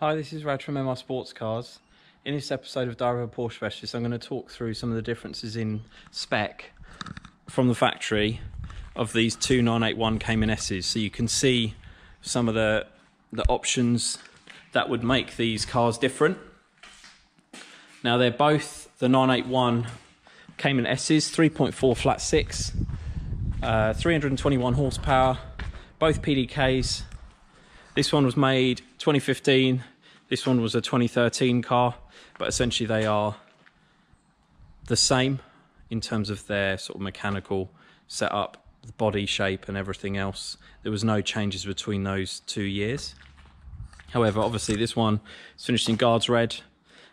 Hi, this is Rad from MR Sportscars. In this episode of Diary of a Porsche Specialist, I'm going to talk through some of the differences in spec from the factory of these two 981 Cayman S's. So you can see some of the options that would make these cars different. Now they're both the 981 Cayman S's, 3.4 flat six, 321 horsepower, both PDKs. This one was made 2015, this one was a 2013 car, but essentially they are the same in terms of their sort of mechanical setup, the body shape and everything else. There was no changes between those 2 years. However, obviously this one is finished in Guards Red,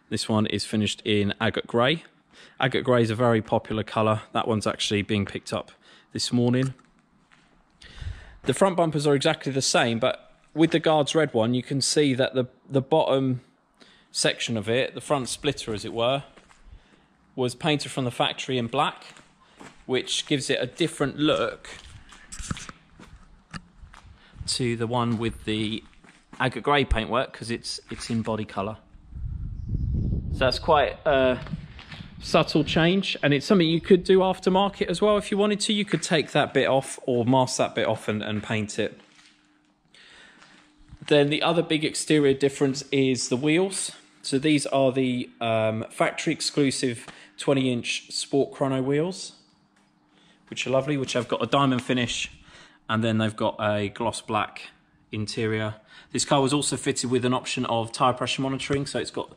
this one is finished in Agate Grey. Agate Grey is a very popular colour. That one's actually being picked up this morning. The front bumpers are exactly the same, but with the Guards Red one, you can see that the bottom section of it, the front splitter as it were, was painted from the factory in black, which gives it a different look to the one with the Agate Grey paintwork, because it's in body colour. So that's quite a subtle change, and it's something you could do aftermarket as well if you wanted to. You could take that bit off or mask that bit off and paint it. Then the other big exterior difference is the wheels. So these are the factory exclusive 20-inch Sport Chrono wheels, which are lovely, which have got a diamond finish, and then they've got a gloss black interior. This car was also fitted with an option of tyre pressure monitoring, so it's got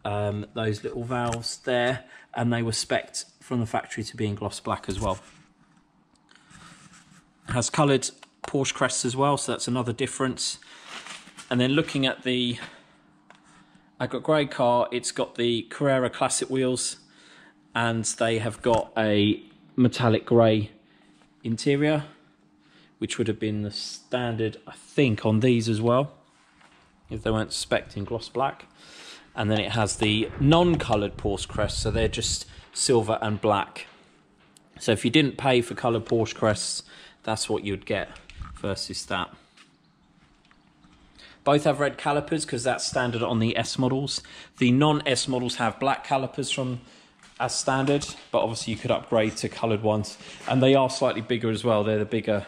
those little valves there, and they were spec'd from the factory to be in gloss black as well. It has coloured Porsche crests as well, so that's another difference. And then looking at the Agate Grey car, it's got the Carrera Classic wheels, and they have got a metallic grey interior, which would have been the standard, I think, on these as well, if they weren't spec'd in gloss black. And then it has the non-coloured Porsche crests, so they're just silver and black. So if you didn't pay for coloured Porsche crests, that's what you'd get versus that. Both have red calipers because that's standard on the S models. The non-S models have black calipers as standard, but obviously you could upgrade to coloured ones. And they are slightly bigger as well. They're the bigger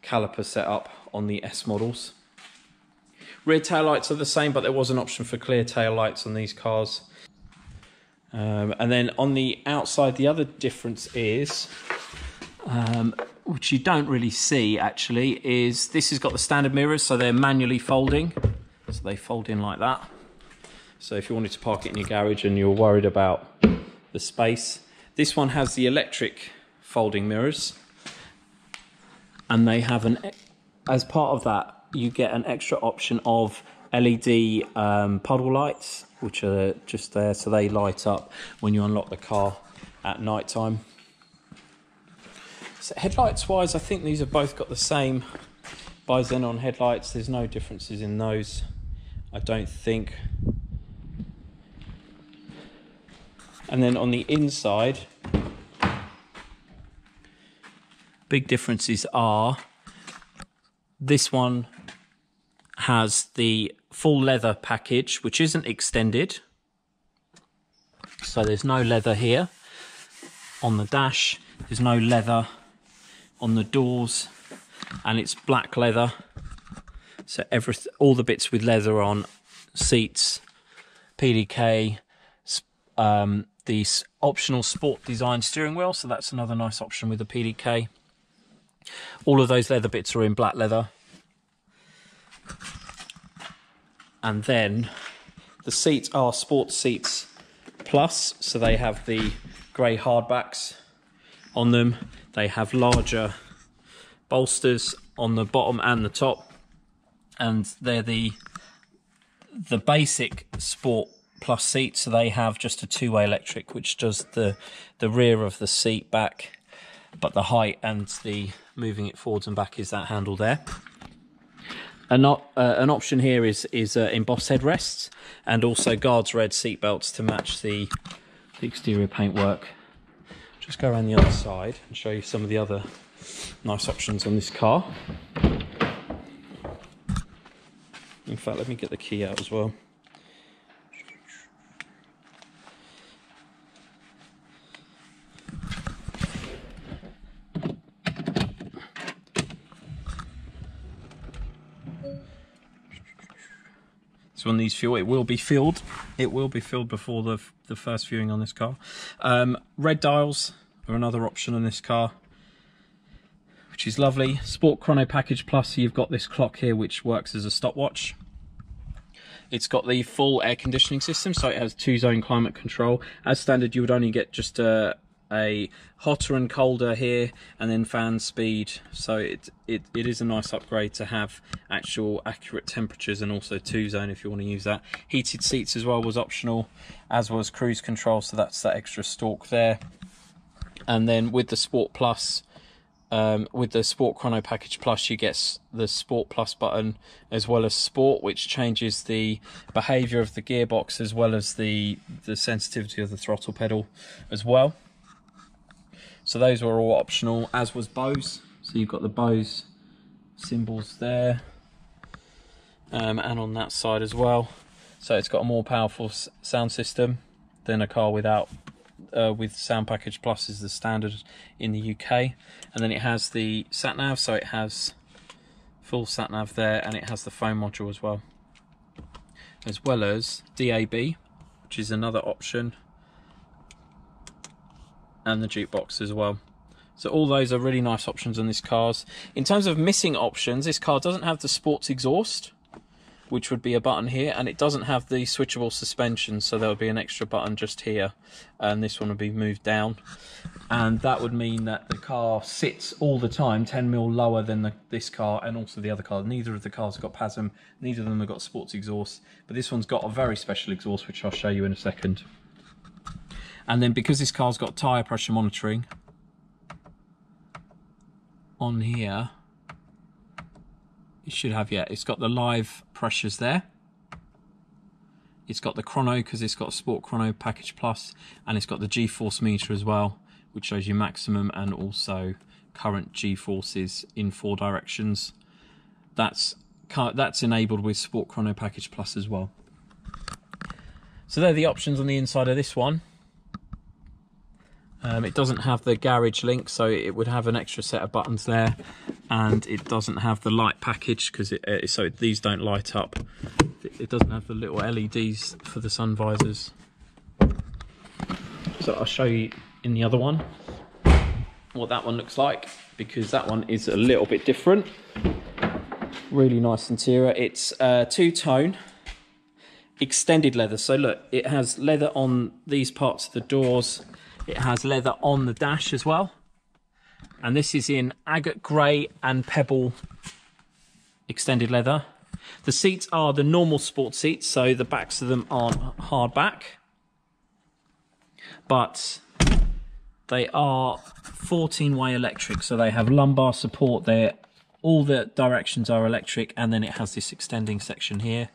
caliper setup on the S models. Rear taillights are the same, but there was an option for clear taillights on these cars. And then on the outside, the other difference is, which you don't really see actually, is this has got the standard mirrors, so they're manually folding. So they fold in like that. So if you wanted to park it in your garage and you're worried about the space, this one has the electric folding mirrors. And they have as part of that, you get an extra option of LED puddle lights, which are just there, so they light up when you unlock the car at night time. So headlights wise, I think these have both got the same bi-xenon headlights. There's no differences in those, I don't think. And then on the inside, big differences are, this one has the full leather package, which isn't extended. So there's no leather here on the dash. There's no leather on the doors, and it's black leather. So all the bits with leather on, seats, PDK, the optional sport design steering wheel. So that's another nice option with the PDK. All of those leather bits are in black leather. And then the seats are Sports Seats Plus, so they have the grey hardbacks on them. They have larger bolsters on the bottom and the top, and they're the basic Sport Plus seats. So they have just a two-way electric, which does the rear of the seat back, but the height and the moving it forwards and back is that handle there. An option here is embossed headrests, and also Guards Red seat belts to match the exterior paintwork. Just go around the other side and show you some of the other nice options on this car. In fact, let me get the key out as well. So on these fuel, it will be filled. It will be filled before the first viewing on this car. Red dials are another option on this car, which is lovely. Sport Chrono Package Plus, so you've got this clock here which works as a stopwatch. It's got the full air conditioning system, so it has 2-zone climate control. As standard, you would only get just a hotter and colder here, and then fan speed. So it is a nice upgrade to have actual accurate temperatures, and also 2-zone if you want to use that. Heated seats as well was optional, as was cruise control, so that's that extra stalk there. And then with the Sport Plus, with the Sport Chrono Package Plus, you get the Sport Plus button as well as Sport, which changes the behaviour of the gearbox as well as the sensitivity of the throttle pedal as well. So those were all optional, as was Bose. So you've got the Bose symbols there, and on that side as well. So it's got a more powerful sound system than a car without. With Sound Package Plus is the standard in the UK, and then it has the sat nav, so it has full sat nav there, and it has the phone module as well as DAB, which is another option, and the jukebox as well. So all those are really nice options on this cars. In terms of missing options, this car doesn't have the sports exhaust, which would be a button here, and it doesn't have the switchable suspension, so there would be an extra button just here, and this one would be moved down, and that would mean that the car sits all the time 10mm lower than this car and also the other car. Neither of the cars have got PASM, neither of them have got sports exhaust, but this one's got a very special exhaust, which I'll show you in a second. And then because this car's got tyre pressure monitoring on here, it should have, yeah, it's got the live pressures there. It's got the chrono because it's got a Sport Chrono Package Plus, and it's got the G-force meter as well, which shows you maximum and also current G-forces in 4 directions. That's enabled with Sport Chrono Package Plus as well. So they're the options on the inside of this one. It doesn't have the garage link, so it would have an extra set of buttons there, and it doesn't have the light package because these don't light up. It doesn't have the little LEDs for the sun visors. So I'll show you in the other one what that one looks like, because that one is a little bit different. Really nice interior. It's 2-tone extended leather. So look, it has leather on these parts of the doors. It has leather on the dash as well, and this is in agate grey and pebble extended leather. The seats are the normal sport seats, so the backs of them aren't hard back, but they are 14-way electric, so they have lumbar support there. All the directions are electric, and then it has this extending section here.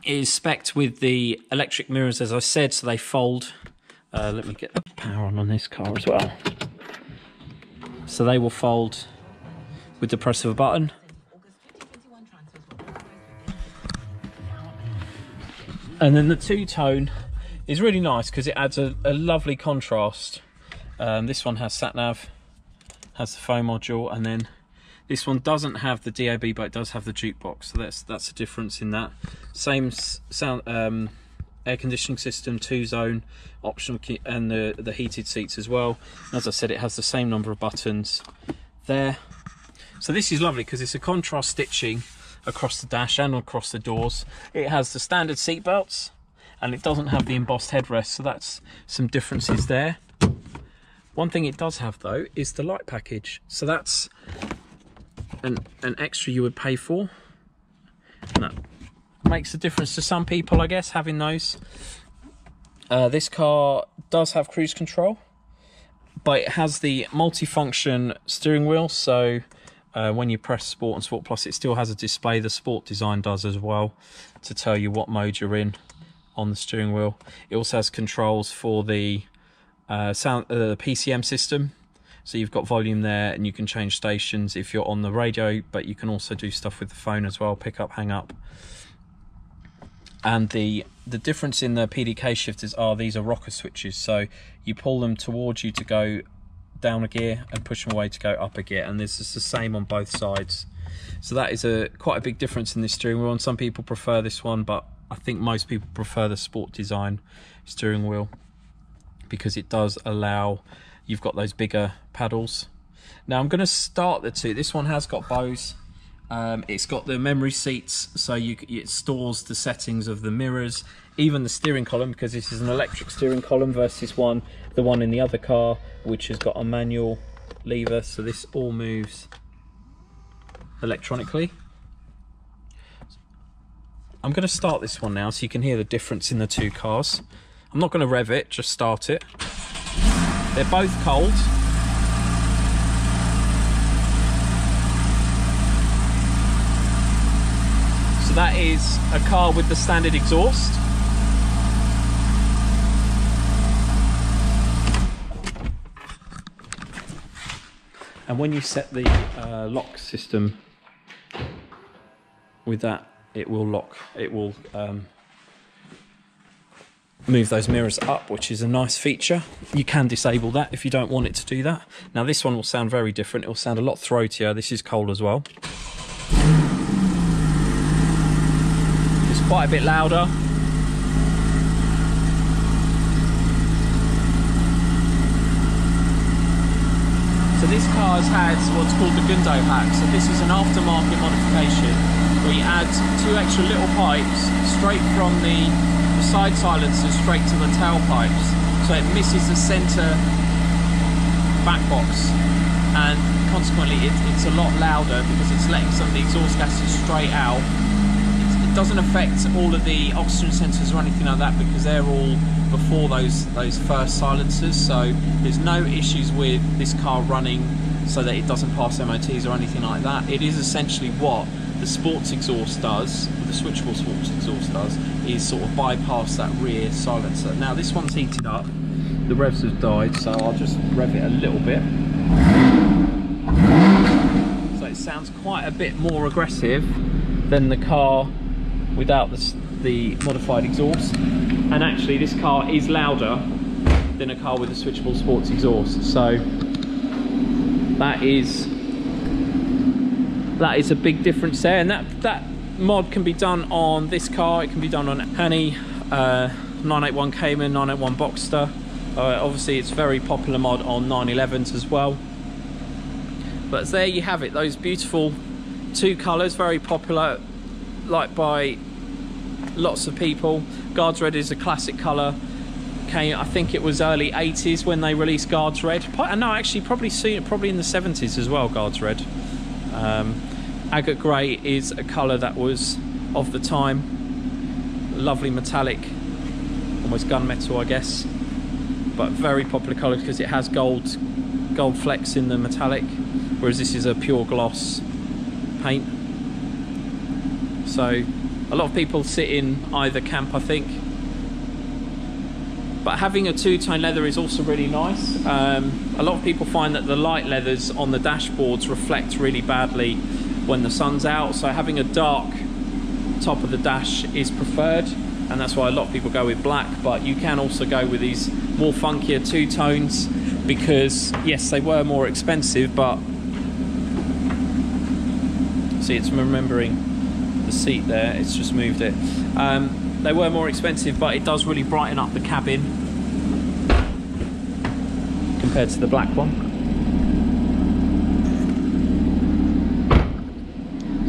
It is spec'd with the electric mirrors, as I said, so they fold. Let me get the power on this car as well. So they will fold with the press of a button. And then the 2-tone is really nice because it adds a lovely contrast. This one has sat-nav, has the phone module, and then this one doesn't have the DAB, but it does have the jukebox. So that's a difference in that. Same sound, air conditioning system, 2-zone, optional key, and the heated seats as well. And as I said, it has the same number of buttons there. So this is lovely because it's a contrast stitching across the dash and across the doors. It has the standard seat belts, and it doesn't have the embossed headrest, so that's some differences there. One thing it does have though is the light package, so that's an extra you would pay for, and that makes a difference to some people, I guess, having those. This car does have cruise control, but it has the multifunction steering wheel, so when you press Sport and Sport Plus, it still has a display. The Sport design does as well, to tell you what mode you're in on the steering wheel. It also has controls for the PCM system, So you've got volume there, and you can change stations if you're on the radio, but you can also do stuff with the phone as well, pick up, hang up. And the difference in the PDK shifters are these are rocker switches, so you pull them towards you to go down a gear and push them away to go up a gear, and this is the same on both sides. So that is quite a big difference in this steering wheel, and some people prefer this one, but I think most people prefer the sport design steering wheel because it does allow, you've got those bigger paddles. Now I'm going to start the two. This one has got bows. It's got the memory seats, so it stores the settings of the mirrors, even the steering column, because this is an electric steering column versus the one in the other car, which has got a manual lever. So this all moves electronically. I'm going to start this one now so you can hear the difference in the two cars. I'm not going to rev it, just start it. They're both cold. So that is a car with the standard exhaust. And when you set the lock system with that, it will lock, it will move those mirrors up, which is a nice feature. You can disable that if you don't want it to do that. Now this one will sound very different. It will sound a lot throatier. This is cold as well. It's quite a bit louder. So this car has had what's called the Gundo hack. So this is an aftermarket modification where you add two extra little pipes straight from the side silencers straight to the tailpipes. So it misses the centre back box, and consequently it's a lot louder because it's letting some of the exhaust gases straight out. It doesn't affect all of the oxygen sensors or anything like that because they're all before those first silencers, so there's no issues with this car running so that it doesn't pass MOTs or anything like that. It is essentially what the sports exhaust does, the switchable sports exhaust does, is sort of bypass that rear silencer. Now this one's heated up, the revs have died, so I'll just rev it a little bit. So it sounds quite a bit more aggressive than the car without the modified exhaust. And actually this car is louder than a car with a switchable sports exhaust, so that is a big difference there. And that mod can be done on this car, it can be done on any 981 Cayman, 981 Boxster. Obviously it's a very popular mod on 911s as well. But there you have it, those beautiful two colours, very popular, liked by lots of people. Guards Red is a classic colour. I think it was early 80s when they released Guards Red. No, actually probably in the 70s as well, Guards Red. Agate Grey is a colour that was of the time. Lovely metallic, almost gunmetal I guess, but very popular colour because it has gold flecks in the metallic, whereas this is a pure gloss paint. So a lot of people sit in either camp, I think. But having a two-tone leather is also really nice. A lot of people find that the light leathers on the dashboards reflect really badly when the sun's out, so having a dark top of the dash is preferred, and that's why a lot of people go with black. But you can also go with these more funkier two-tones because, yes, they were more expensive, but see, it's remembering the seat there, it's just moved it. They were more expensive, but it does really brighten up the cabin compared to the black one.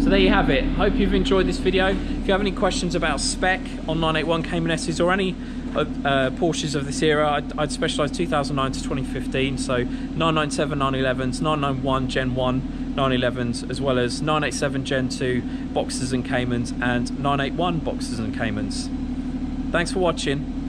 So there you have it. Hope you've enjoyed this video. If you have any questions about spec on 981 Cayman S's or any Porsches of this era, I'd specialise 2009 to 2015, so 997 911s, 991 Gen 1 911s, as well as 987 Gen 2 Boxers and Caymans and 981 Boxers and Caymans. Thanks for watching.